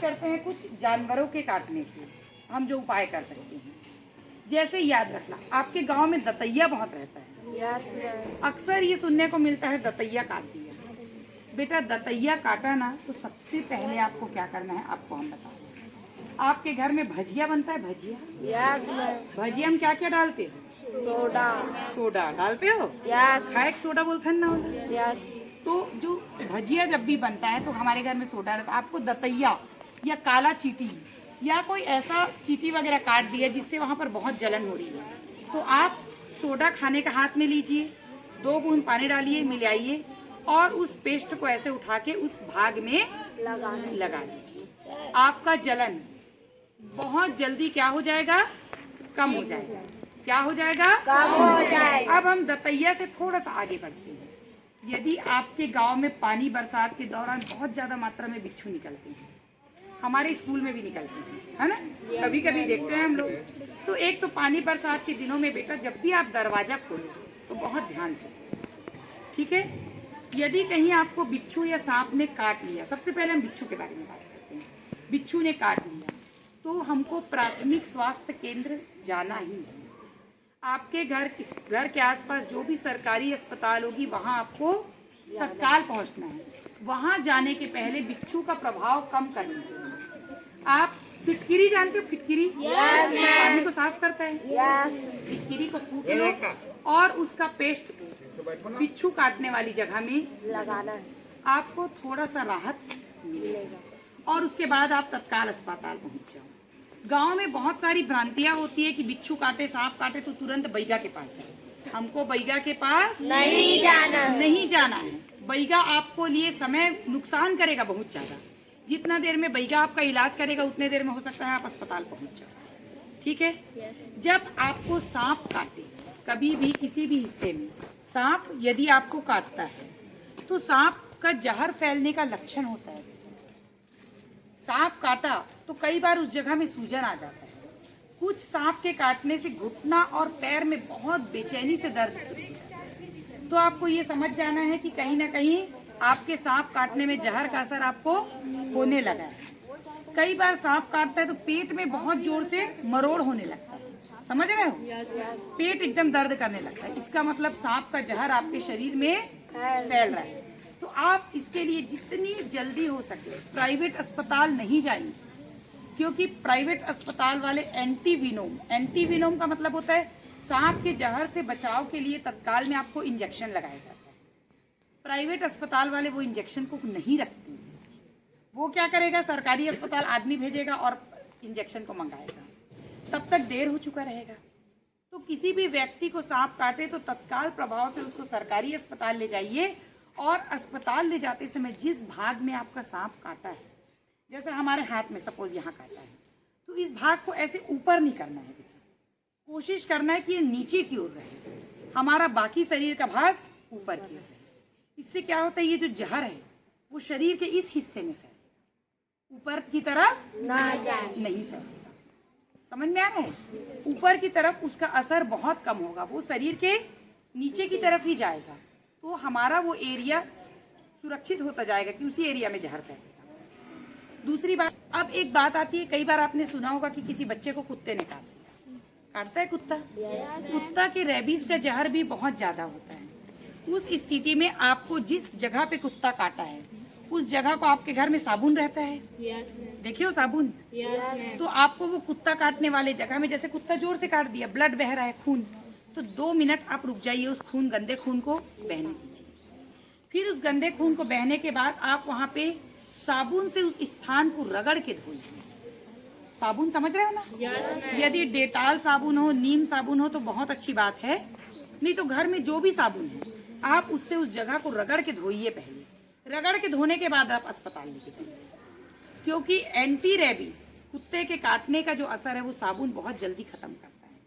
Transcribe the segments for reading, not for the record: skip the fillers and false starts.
करते हैं कुछ जानवरों के काटने से हम जो उपाय कर सकते हैं। जैसे याद रखना, आपके गांव में दतैया बहुत रहता है। अक्सर ये सुनने को मिलता है दतैया काट दिया। बेटा दतैया काटा ना तो सबसे पहले आपको क्या करना है, आपको हम बता रहे हैं। आपके घर में भजिया बनता है, भजिया? भजिया हम क्या क्या डालते हो? सोडा डालते हो? खाए सोडा बोलते हैं ना। तो जो भजिया जब भी बनता है तो हमारे घर में सोडा रहता है। आपको दतैया या काला चींटी या कोई ऐसा चींटी वगैरह काट दिया जिससे वहां पर बहुत जलन हो रही है, तो आप सोडा खाने का हाथ में लीजिए, 2 बूंद पानी डालिए, मिलाइए और उस पेस्ट को ऐसे उठा के उस भाग में लगा दीजिए। आपका जलन बहुत जल्दी क्या हो जाएगा? कम हो जाएगा। क्या हो जाएगा? कम हो जाएगा। अब हम दतैया से थोड़ा सा आगे बढ़ते हैं। यदि आपके गांव में पानी बरसात के दौरान बहुत ज्यादा मात्रा में बिच्छू निकलते हैं, हमारे स्कूल में भी निकलते हैं, है ना, कभी कभी देखते हैं हम लोग। तो एक तो पानी बरसात के दिनों में बेटा जब भी आप दरवाजा खोलो तो बहुत ध्यान से, ठीक है। यदि कहीं आपको बिच्छू या सांप ने काट लिया, सबसे पहले हम बिच्छू के बारे में बात करते हैं। बिच्छू ने काट लिया तो हमको प्राथमिक स्वास्थ्य केंद्र जाना ही है। आपके घर के आसपास जो भी सरकारी अस्पताल होगी वहां आपको तत्काल पहुंचना है। वहां जाने के पहले बिच्छू का प्रभाव कम करने के लिए आप फिटकिरी जानते हो? फिटकिरी पानी को साफ करता है। फिटकिरी को फूक लो और उसका पेस्ट बिच्छू काटने वाली जगह में लगाना है। आपको थोड़ा सा राहत मिलेगा और उसके बाद आप तत्काल अस्पताल पहुंच जाओ। गांव में बहुत सारी भ्रांतियां होती है कि बिच्छू काटे, सांप काटे तो तुरंत बैगा के पास जाओ। हमको बैगा के पास नहीं जाना है। बैगा आपको लिए समय नुकसान करेगा बहुत ज्यादा। जितना देर में बैगा आपका इलाज करेगा उतने देर में हो सकता है आप अस्पताल पहुंच जाओ, ठीक है। जब आपको सांप काटे, कभी भी किसी भी हिस्से में सांप यदि आपको काटता है तो सांप का जहर फैलने का लक्षण होता है। सांप काटा तो कई बार उस जगह में सूजन आ जाता है। कुछ सांप के काटने से घुटना और पैर में बहुत बेचैनी से दर्द होता है। तो आपको ये समझ जाना है कि कहीं ना कहीं आपके सांप काटने में जहर का असर आपको होने लगा है। कई बार सांप काटता है तो पेट में बहुत जोर से मरोड़ होने लगता है, समझ रहे हो? पेट एकदम दर्द करने लगता है। इसका मतलब सांप का जहर आपके शरीर में फैल रहा है। तो आप इसके लिए जितनी जल्दी हो सके प्राइवेट अस्पताल नहीं जाइए, क्योंकि प्राइवेट अस्पताल वाले एंटीविनोम का मतलब होता है सांप के जहर से बचाव के लिए तत्काल में आपको इंजेक्शन लगाया जाता है। प्राइवेट अस्पताल वाले वो इंजेक्शन को नहीं रखते। वो क्या करेगा, सरकारी अस्पताल आदमी भेजेगा और इंजेक्शन को मंगाएगा, तब तक देर हो चुका रहेगा। तो किसी भी व्यक्ति को सांप काटे तो तत्काल प्रभाव से उसको सरकारी अस्पताल ले जाइए और अस्पताल ले जाते समय जिस भाग में आपका सांप काटा है, जैसे हमारे हाथ में सपोज यहाँ काटा है, तो इस भाग को ऐसे ऊपर नहीं करना है। कोशिश करना है कि ये नीचे की ओर रहे, हमारा बाकी शरीर का भाग ऊपर की ओर रहे। इससे क्या होता है, ये जो जहर है वो शरीर के इस हिस्से में फैलेगा, ऊपर की तरफ नहीं फैलेगा। समझ में आ रहा है? ऊपर की तरफ उसका असर बहुत कम होगा, वो शरीर के नीचे की तरफ ही जाएगा। तो हमारा वो एरिया सुरक्षित होता जाएगा कि उसी एरिया में जहर फैलेगा। दूसरी बात, अब एक बात आती है, कई बार आपने सुना होगा कि किसी बच्चे को कुत्ते ने काट दिया। काटता है कुत्ता? कुत्ता के रेबीज का जहर भी बहुत ज्यादा होता है। उस स्थिति में आपको जिस जगह पे कुत्ता काटा है उस जगह को, आपके घर में साबुन रहता है, देखिए हो साबुन, तो आपको वो कुत्ता काटने वाले जगह में, जैसे कुत्ता जोर से काट दिया, ब्लड बह रहा है, खून, तो 2 मिनट आप रुक जाइए, उस गंदे खून को बहने दीजिए। फिर उस गंदे खून को बहने के बाद आप वहां पे साबुन से उस स्थान को रगड़ के धोइए। साबुन समझ रहे हो ना? यदि डेटाल साबुन हो, नीम साबुन हो तो बहुत अच्छी बात है, नहीं तो घर में जो भी साबुन है आप उससे उस जगह को रगड़ के धोइए। पहले रगड़ के धोने के बाद आप अस्पताल लेके जाइए, क्योंकि एंटी रेबीज कुत्ते के काटने का जो असर है वो साबुन बहुत जल्दी खत्म करता है।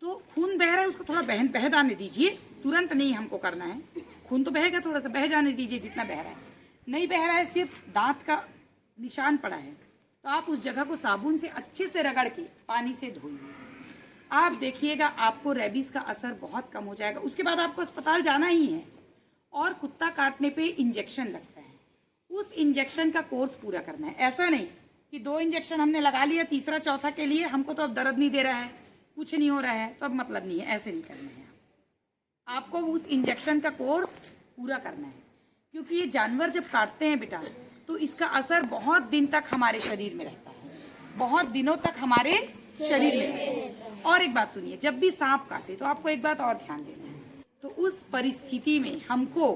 तो खून बह रहा है, उसको थोड़ा बह जाने दीजिए, तुरंत नहीं हमको करना है। खून तो बहेगा, थोड़ा सा बह जाने दीजिए, जितना बह रहा है। नहीं बह रहा है, सिर्फ दांत का निशान पड़ा है, तो आप उस जगह को साबुन से अच्छे से रगड़ के पानी से धोइए। आप देखिएगा आपको रेबीज का असर बहुत कम हो जाएगा। उसके बाद आपको अस्पताल जाना ही है और कुत्ता काटने पे इंजेक्शन लगता है, उस इंजेक्शन का कोर्स पूरा करना है। ऐसा नहीं कि 2 इंजेक्शन हमने लगा लिया, तीसरा चौथा के लिए हमको तो अब दर्द नहीं दे रहा है, कुछ नहीं हो रहा है, तो अब मतलब नहीं है, ऐसे नहीं करना है। आपको उस इंजेक्शन का कोर्स पूरा करना है, क्योंकि ये जानवर जब काटते हैं बेटा तो इसका असर बहुत दिन तक हमारे शरीर में रहता है, बहुत दिनों तक हमारे शरीर में रहता है। और एक बात सुनिए, जब भी सांप काटे तो आपको एक बात और ध्यान देना है, तो उस परिस्थिति में हमको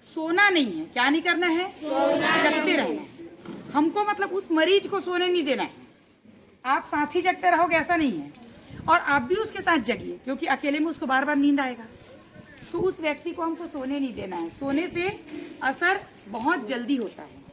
सोना नहीं है, क्या नहीं करना है, जगते रहना है। हमको मतलब उस मरीज को सोने नहीं देना है। आप साथ ही जगते रहोगे ऐसा नहीं है, और आप भी उसके साथ जगिए, क्योंकि अकेले में उसको बार बार नींद आएगा। तो उस व्यक्ति को हमको सोने नहीं देना है। सोने से असर बहुत जल्दी होता है।